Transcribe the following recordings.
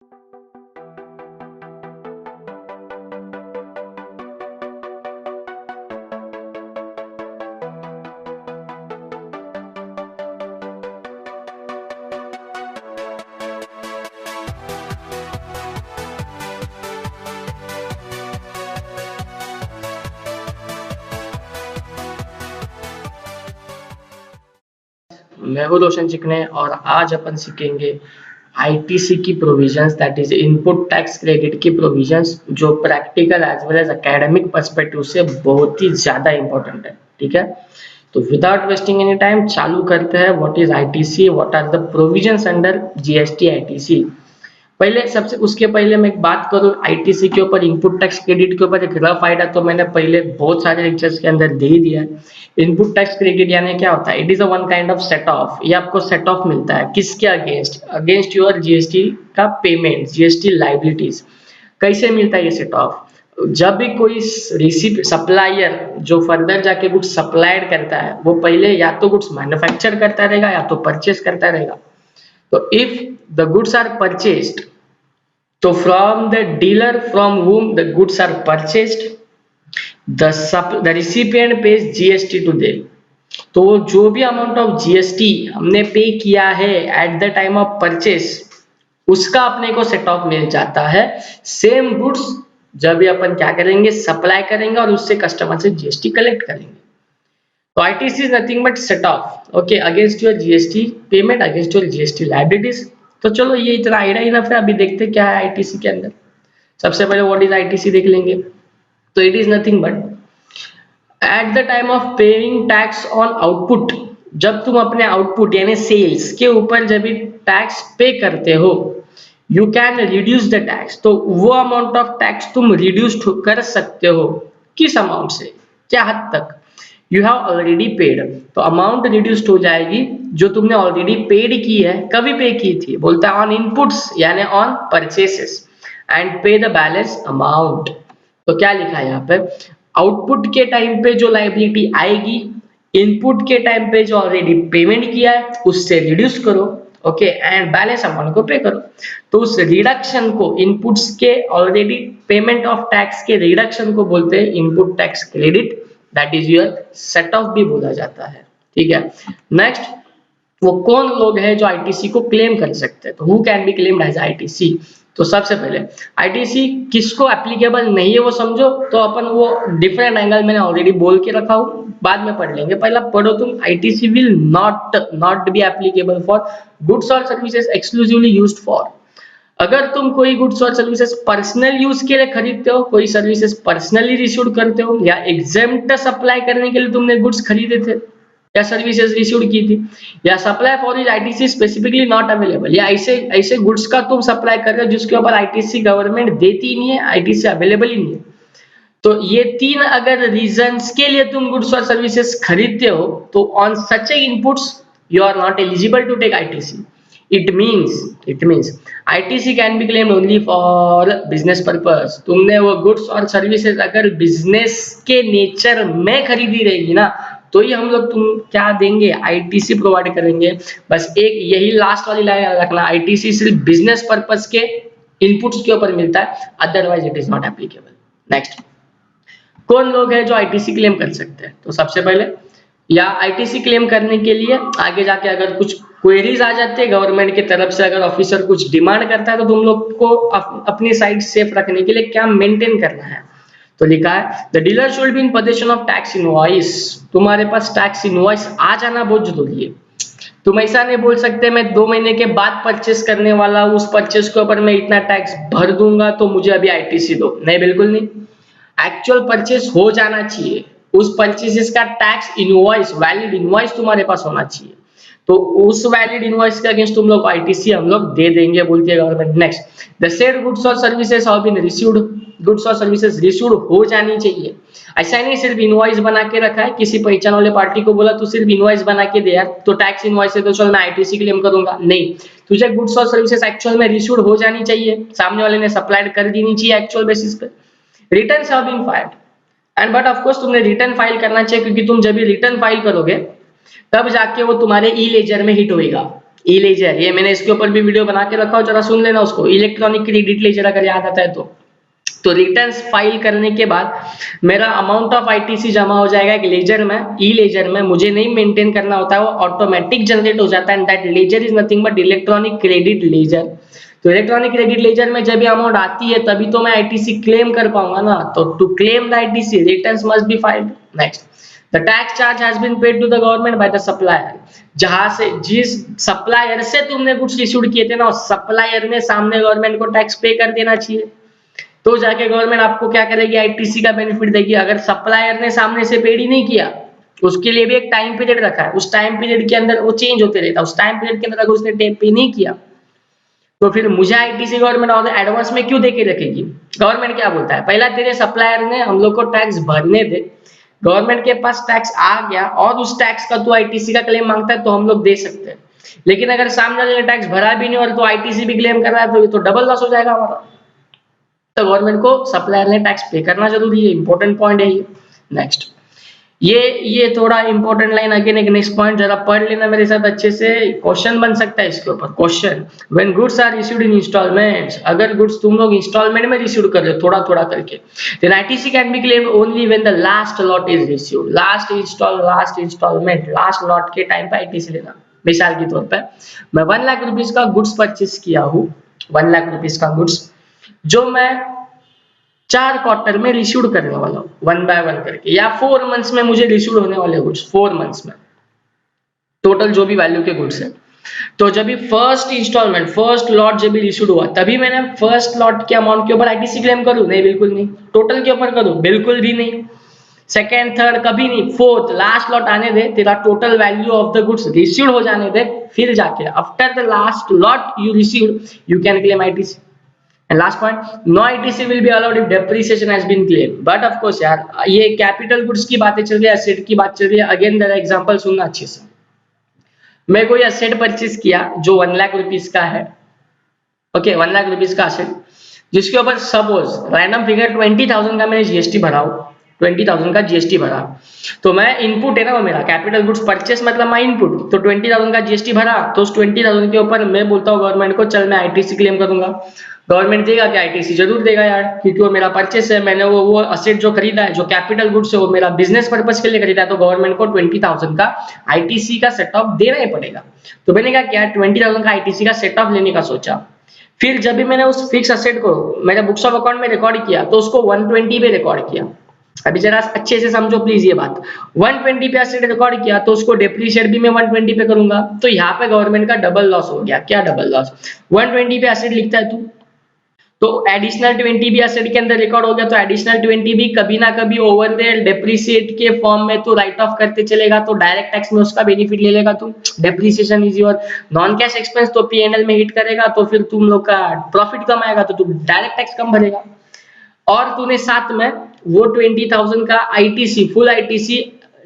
मैं हूँ रोशन चिकने और आज अपन सीखेंगे आईटीसी की provisions, that is input tax credit की प्रोविजंस, जो practical as well as academic perspective से बहुत ही ज्यादा इंपॉर्टेंट है। ठीक है, तो विदाउट वेस्टिंग एनी टाइम चालू करते हैं। What is ITC, what are the provisions under GST ITC. पहले सबसे उसके पहले मैं एक बात करूं आईटीसी के ऊपर, इनपुट टैक्स क्रेडिट के ऊपर एक रफ आइडिया तो मैंने पहले बहुत सारे लेक्चर्स के अंदर दे ही दिया है। इनपुट टैक्स क्रेडिट यानी क्या होता है? It is a one kind of set of. ये आपको सेट ऑफ मिलता है किसके अगेंस्ट? अगेंस्ट योर जीएसटी का पेमेंट, जीएसटी लाइबिलिटीज। कैसे मिलता है ये सेट ऑफ? जब भी कोई रिसिप सप्लायर जो फर्दर जाके गुड्स सप्लाइड करता है, वो पहले या तो गुड्स मैन्युफैक्चर करता रहेगा या तो परचेस करता रहेगा। तो if the goods are purchased, तो from the dealer from whom the goods are purchased, the recipient pays GST to them। तो जो भी अमाउंट ऑफ जीएसटी हमने पे किया है at the time of purchase, उसका अपने को सेट ऑफ मिल जाता है। सेम गुड्स जब भी अपन क्या करेंगे, सप्लाई करेंगे और उससे कस्टमर से जीएसटी कलेक्ट करेंगे। तो ITC is nothing but set of, okay, against your GST payment, against your GST liabilities. तो चलो ये इतना आइडिया इनफ है। अभी देखते क्या है आईटीसी के अंदर। सबसे पहले व्हाट इज आईटीसी देख लेंगे। तो it is nothing but at the time of paying tax on output, जब तुम अपने आउटपुट यानी सेल्स के ऊपर जब भी टैक्स पे करते हो, you can reduce the tax. तो वो अमाउंट ऑफ टैक्स तुम रिड्यूस कर सकते हो। किस अमाउंट से, क्या हद तक? यू हैव ऑलरेडी पेड, तो अमाउंट रिड्यूस्ड हो जाएगी जो तुमने ऑलरेडी पेड की है। कभी पे की थी? बोलता है ऑन इनपुट्स यानी ऑन परचेसेस, एंड पे द बैलेंस अमाउंट। तो क्या लिखा है यहाँ पे? आउटपुट के टाइम पे जो लायबिलिटी आएगी, इनपुट के टाइम पे जो ऑलरेडी पेमेंट किया है उससे रिड्यूस करो, ओके, एंड बैलेंस अमाउंट को पे करो। तो उस रिडक्शन को, इनपुट्स के ऑलरेडी पेमेंट ऑफ टैक्स के रिडक्शन को बोलते हैं input tax credit, that is your set of भी बोला जाता है। ठीक है, नेक्स्ट, वो कौन लोग हैं जो आईटीसी को क्लेम कर सकते हैं? तो who can be claimed as ITC. तो सबसे पहले आईटीसी किसको एप्लीकेबल नहीं है वो समझो। तो अपन वो डिफरेंट एंगल मैंने ऑलरेडी बोल के रखा हूं, बाद में पढ़ लेंगे। पहला पढ़ो तुम, ITC will not be applicable for goods और सर्विसेज एक्सक्लूसिवली यूज्ड फॉर। अगर तुम कोई गुड्स और सर्विसेज पर्सनल यूज के लिए खरीदते हो, कोई सर्विसेज पर्सनली रिसीव करते हो, या एग्जेम्प्ट सप्लाई करने के लिए तुमने गुड्स खरीदे थे या सर्विसेज रिसीव की थी, या supply for is ITC specifically not available, या ऐसे ऐसे गुड्स का तुम सप्लाई कर रहे हो जिसके ऊपर आईटीसी गवर्नमेंट देती ही नहीं है, आईटीसी अवेलेबल ही नहीं है। तो ये तीन अगर रीजंस के लिए तुम गुड्स और सर्विसेज खरीदते हो, तो on such inputs you are not eligible to take ITC. It means ITC can be claimed only for business purpose। तुमने वो गुड्स और सर्विसेज अगर बिजनेस के नेचर में खरीदी रहेगी ना, तो ही हम लोग तुम क्या देंगे, आईटीसी प्रोवाइड करेंगे। बस एक यही लास्ट वाली लाइन याद रखना, आईटीसी सिर्फ बिजनेस पर्पस के इनपुट्स के ऊपर मिलता है, otherwise it is not applicable. Next, कौन लोग हैं जो आईटीसी क्लेम कर सकते हैं? तो सबसे पहले, या आईटीसी क्लेम करने के लिए आगे जाके अगर कुछ क्वेरीज आ जाते हैं गवर्नमेंट की तरफ से, अगर ऑफिसर कुछ डिमांड करता है, तो तुम लोग को अपनी साइड सेफ रखने के लिए क्या मेंटेन करना है? तो लिखा है the dealer should be in position of tax invoice. तुम्हारे पास टैक्स इनवॉइस आ जाना बहुत जरूरी है। तुम ऐसा नहीं बोल सकते मैं 2 महीने के बाद परचेस करने वाला हूं, उस परचेस के ऊपर मैं इतना टैक्स भर दूंगा तो मुझे अभी आईटीसी दो। नहीं, बिल्कुल नहीं। एक्चुअल परचेस हो जाना चाहिए, उस परचेसेस का टैक्स इनवॉइस, वैलिड इनवॉइस तुम्हारे पास होना चाहिए। तो उस वैलिड इनवॉइस के अगेंस्ट तुम लोग आईटीसी हम लोग दे देंगे, बोलती है government. Next, the said goods और services have been received. Goods और सर्विसेज रिसीव्ड हो जानी चाहिए। ऐसा नहीं सिर्फ इनवॉइस बना के रखा है, किसी पहचान वाले पार्टी को बोला तू सिर्फ इनवॉइस बना के दे यार, तो टैक्स इनवॉइस है तो चल मैं आईटीसी क्लेम करूंगा। नहीं, तुझे गुड्स और सर्विसेज एक्चुअल में रिसीव्ड हो जानी चाहिए, सामने वाले ने सप्लाइड कर देनी चाहिए एक्चुअल बेसिस पे। Returns have been filed and but of course तुमने रिटर्न फाइल करना चाहिए, क्योंकि तुम जब भी रिटर्न फाइल करोगे तब जाके वो तुम्हारे ई लेजर में हिट होएगा। ई लेजर, ये मैंने इसके ऊपर भी वीडियो बना के रखा हो, जरा सुन लेना उसको, इलेक्ट्रॉनिक क्रेडिट लेजर अगर याद आता है तो रिटर्न्स फाइल करने के बाद मेरा अमाउंट ऑफ आईटीसी जमा हो जाएगा एक लेजर में, ई लेजर में, मुझे नहीं मेंटेन करना होता है, वो ऑटोमेटिक जनरेट हो जाता है, and that ledger is nothing but electronic credit ledger. तो इलेक्ट्रॉनिक क्रेडिट लेजर में जब भी अमाउंट आती है तभी तो मैं आईटीसी क्लेम कर पाऊंगा ना, तो to claim the ITC returns must be filed. Next, the tax charge has been paid to the government by the supplier, जहां से जिस सप्लायर से तुमने गुड्स इश्यूड किए थे ना, उस सप्लायर ने सामने गवर्नमेंट को टैक्स पे कर देना चाहिए, तो जाके गवर्नमेंट आपको क्या करेगी, आईटीसी का बेनिफिट देगी। अगर सप्लायर ने सामने से पेड ही नहीं किया, उसके लिए भी एक टाइम पीरियड रखा है, उस टाइम पीरियड के अंदर वो चेंज होते रहता है, उस टाइम पीरियड के अंदर अगर उसने पे नहीं किया तो फिर मुझे आईटीसी गवर्नमेंट और एडवांस में क्यों देके रखेगी। गवर्नमेंट क्या बोलता है, पहला तेरे सप्लायर ने हम लोग को टैक्स भरने दे, गवर्नमेंट के पास टैक्स आ गया और उस टैक्स का तू आईटीसी का क्लेम मांगता है तो हम लोग दे सकते हैं, लेकिन अगर सामने वाले ने टैक्स भरा भी नहीं और तो आईटीसी भी क्लेम कर रहा है तो ये तो डबल लॉस हो जाएगा हमारा। तो गवर्नमेंट को सप्लायर ने टैक्स पे करना जरूरी है, इंपॉर्टेंट पॉइंट है ये। नेक्स्ट, ये थोड़ा इंपॉर्टेंट लाइन, अगेन एक नेक्स्ट पॉइंट जरा पढ़ लेना मेरे साथ अच्छे से, क्वेश्चन बन सकता है इसके ऊपर। Question, when goods are issued in instalments, अगर गुड्स तुम लोग इंस्टॉलमेंट में इश्यूड कर रहे हो थोड़ा थोड़ा करके, then ITC can be claimed only when the last lot is issued, last instalment, last lot के टाइम पे आईटीसी लेना। मिसाल के तौर पर मैं 1 लाख रुपीस का गुड्स परचेस किया हूँ, 1 लाख रुपीस का गुड्स जो मैं 4 क्वार्टर में रिसीव करने वाला हूँ, 1 बाय 1 करके, या 4 मंथ्स में मुझे रिसीव होने वाले गुड्स, 4 मंथ्स में टोटल जो भी वैल्यू के गुड्स है। तो जब भी फर्स्ट इंस्टॉलमेंट, फर्स्ट लॉट जब भी रिसीव हुआ, तभी मैंने फर्स्ट लॉट के अमाउंट के ऊपर आईटीसी क्लेम करूं? नहीं, बिल्कुल नहीं। टोटल के ऊपर करूं? बिल्कुल भी नहीं। सेकेंड, थर्ड कभी नहीं। फोर्थ, लास्ट लॉट आने दे, तेरा total value of the goods receive हो जाने दे, फिर जाके after the last lot you receive you can claim ITC. And last point, no ITC will be allowed if depreciation has been claimed. But of course यार, ये capital goods की बातें चल रही है, एसेट की बात चल रही है। अगेन जरा एग्जांपल सुनना अच्छे से। मैं कोई एसेट परचेज किया जो 1 लाख रुपीस का है, ओके, 1 लाख रुपीस का एसेट, जिसके ऊपर सपोज रैंडम फिगर 20,000 का मैंने जीएसटी भरा हो, 20,000 का जीएसटी भरा, तो मैं इनपुट है ना वो मेरा कैपिटल गुड्स परचेस मतलब माई इनपुट, तो 20,000 का जीएसटी भरा, तो उस 20,000 के ऊपर मैं बोलता हूँ गवर्नमेंट को, चल मैं आईटीसी क्लेम करूंगा। गवर्नमेंट देगा क्या? आईटीसी जरूर देगा यार, क्योंकि वो मेरा परचेस है, मैंने वो असेट जो खरीदा है, जो कैपिटल गुड्स है, वो मेरा बिजनेस पर्पस के लिए खरीदा है, तो गवर्नमेंट को 20,000 का आईटीसी का सेट ऑफ देना ही पड़ेगा। तो मैंने क्या 20,000 का आईटीसी का सेट ऑफ लेने का सोचा। फिर जब भी मैंने उस फिक्स असेट को मेरे बुक्स ऑफ अकाउंट में रिकॉर्ड किया, तो उसको 120 पे रिकॉर्ड किया। अभी जरा अच्छे से समझो प्लीज ये बात, 120 पे एसेट रिकॉर्ड किया तो उसको डेप्रिशिएट भी मैं 120 पे करूंगा, तो यहाँ पे गवर्नमेंट का डबल लॉस हो गया। क्या डबल लॉस? 120 पे एसेट लिखता है तू, तो एडिशनल 20 भी एसेट के अंदर रिकॉर्ड हो गया, तो एडिशनल 20 भी कभी ना कभी ओवर द डेप्रिशिएट के फॉर्म में तो राइट ऑफ करते चलेगा, तो डायरेक्ट टैक्स में उसका बेनिफिट ले लेगा तू। Depreciation is your non cash expense, तो पीएनएल में हिट करेगा, तो फिर तुम लोग का प्रॉफिट कम आएगा, तो तू डायरेक्ट टैक्स कम भरेगा। और तूने साथ में वो 20,000 का ITC, full ITC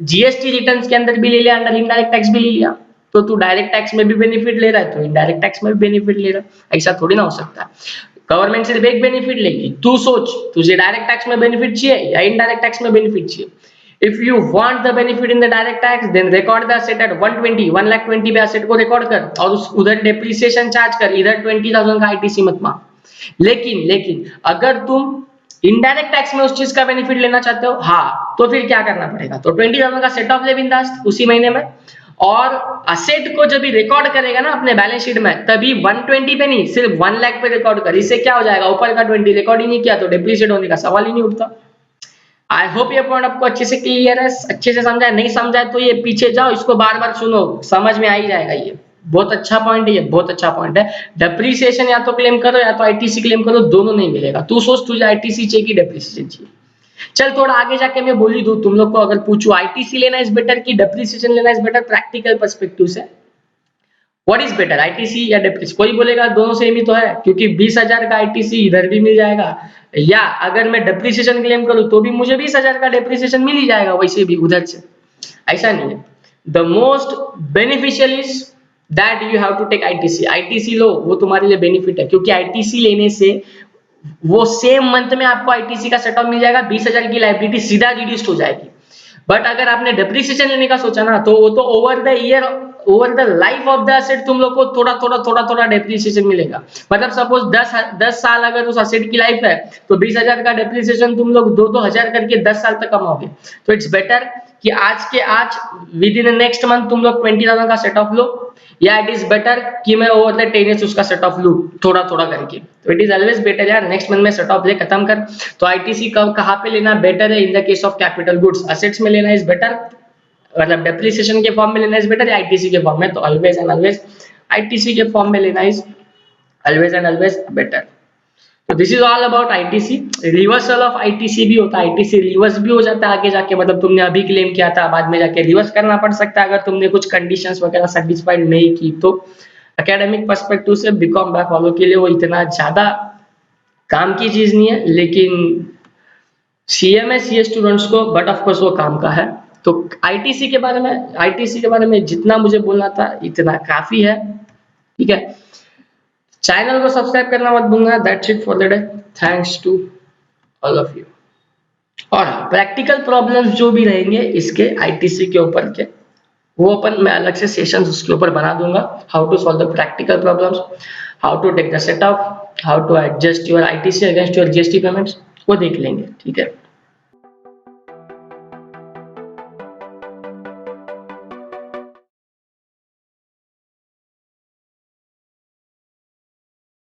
GST returns के अंदर भी ले लिया, अंडर इनडायरेक्ट टैक्स भी ले लिया, तो तू डायरेक्ट टैक्स में भी बेनिफिट ले रहा है, तो इनडायरेक्ट टैक्स में भी बेनिफिट ले रहा है। ऐसा थोड़ी ना हो सकता है। गवर्नमेंट सिर्फ एक बेनिफिट लेगी, तू सोच तुझे डायरेक्ट टैक्स में बेनिफिट चाहिए या इनडायरेक्ट टैक्स में बेनिफिट चाहिए। If you want the benefit in the direct tax, then record the asset at 120, 1,20,000 पे एसेट को रिकॉर्ड कर और उधर डेप्रिसिएशन चार्ज कर, इधर 20,000 का आईटीसी मत मांग। लेकिन अगर तुम इनडायरेक्ट टैक्स में उस चीज का बेनिफिट लेना चाहते हो, हाँ, तो फिर क्या करना पड़ेगा? तो 20,000 का सेट ऑफ ले बिंदास उसी महीने में, और असेट को जब भी रिकॉर्ड करेगा ना अपने बैलेंस शीट में, तभी 120 पे नहीं, सिर्फ 1 लाख पे रिकॉर्ड कर। इससे क्या हो जाएगा? ऊपर का 20 रिकॉर्ड ही नहीं किया तो डेप्रिशिएट होने का सवाल ही नहीं उठता। आई होप ये पॉइंट आपको अच्छे से क्लियर है, अच्छे से समझा है। नहीं समझा है तो ये पीछे जाओ, इसको बार बार सुनो, समझ में आ ही जाएगा। ये बहुत अच्छा पॉइंट है, ये बहुत अच्छा पॉइंट है। डेप्रिसिएशन या तो क्लेम करो या तो आईटीसी क्लेम करो, दोनों नहीं मिलेगा। तू सोच तुझे आईटीसी चाहिए कि डेप्रिसिएशन चाहिए। चल थोड़ा आगे जाके मैं बोल ही दूं तुम लोग को, अगर पूछूं आईटीसी लेना इज बेटर कि डेप्रिसिएशन लेना इज बेटर, प्रैक्टिकल पर्सपेक्टिव से व्हाट इज बेटर, आईटीसी या डेप्रिसिएशन? कोई बोलेगा दोनों सेम ही तो है, क्योंकि 20,000 का आईटीसी इधर भी मिल जाएगा, या अगर मैं डेप्रिसिएशन क्लेम करूं तो भी मुझे 20,000 का डेप्रिसिएशन मिल ही जाएगा वैसे भी उधर से। ऐसा नहीं है। The most beneficial is that you have to take ITC. ITC लो, वो तुम्हारे लिए बेनिफिट है, क्योंकि आईटीसी लेने से वो सेम मंथ में आपको आईटीसी का सेट ऑफ मिल जाएगा, 20,000 की लायबिलिटी सीधा रिड्यूस्ड हो जाएगी। बट अगर आपने डेप्रिसिएशन लेने का सोचा ना, तो वो तो over the year over the life of the asset तुम लोग को थोड़ा डेप्रिसिएशन मिलेगा। मतलब सपोज 10 साल अगर उस एसेट की लाइफ है तो 20,000 का डेप्रिसिएशन तुम लोग 2-2 हजार करके 10 साल तक कमाओगे। तो इट्स बेटर कि आज के आज विद इन नेक्स्ट मंथ तुम लोग 20,000 का सेट ऑफ लो, या इट इज बेटर कि मैं ओवर द 10 years उसका सेट ऑफ लूं थोड़ा करके। तो इट इज ऑलवेज बेटर यार नेक्स्ट मंथ में सेट ऑफ ले खत्म कर। तो आईटीसी कहाँ पे लेना बेटर है? In the case of capital goods assets में लेना इज बेटर, मतलब डेप्रिसिएशन के फॉर्म में लेना इज बेटर या आईटीसी के फॉर्म में? तो ऑलवेज एंड ऑलवेज आईटीसी के फॉर्म में लेना is always and always better. तो this is all about ITC. Reversal of ITC भी होता है, आईटीसी रिवर्स भी हो जाता है आगे जाके, मतलब तुमने अभी क्लेम किया था बाद में जाके रिवर्स करना पड़ सकता है अगर तुमने कुछ कंडीशंस वगैरह सेटिस्फाइड नहीं की तो। एकेडमिक पर्सपेक्टिव से बीकॉम बैक वालों के लिए वो इतना ज्यादा काम की चीज नहीं है, लेकिन सीएमए सीए स्टूडेंट्स को बट ऑफ कोर्स वो काम का है। तो आईटीसी के बारे में जितना मुझे बोलना था इतना काफी है, ठीक है। चैनल को सब्सक्राइब करना मत भूलना। That's it for the day, thanks to all of you. और प्रैक्टिकल प्रॉब्लम्स जो भी रहेंगे इसके आईटीसी के ऊपर के, वो अपन मैं अलग से सेशंस उसके ऊपर बना दूंगा। How to solve the practical problems, how to take the set off, how to adjust your ITC against your GST payments, वो देख लेंगे, ठीक है।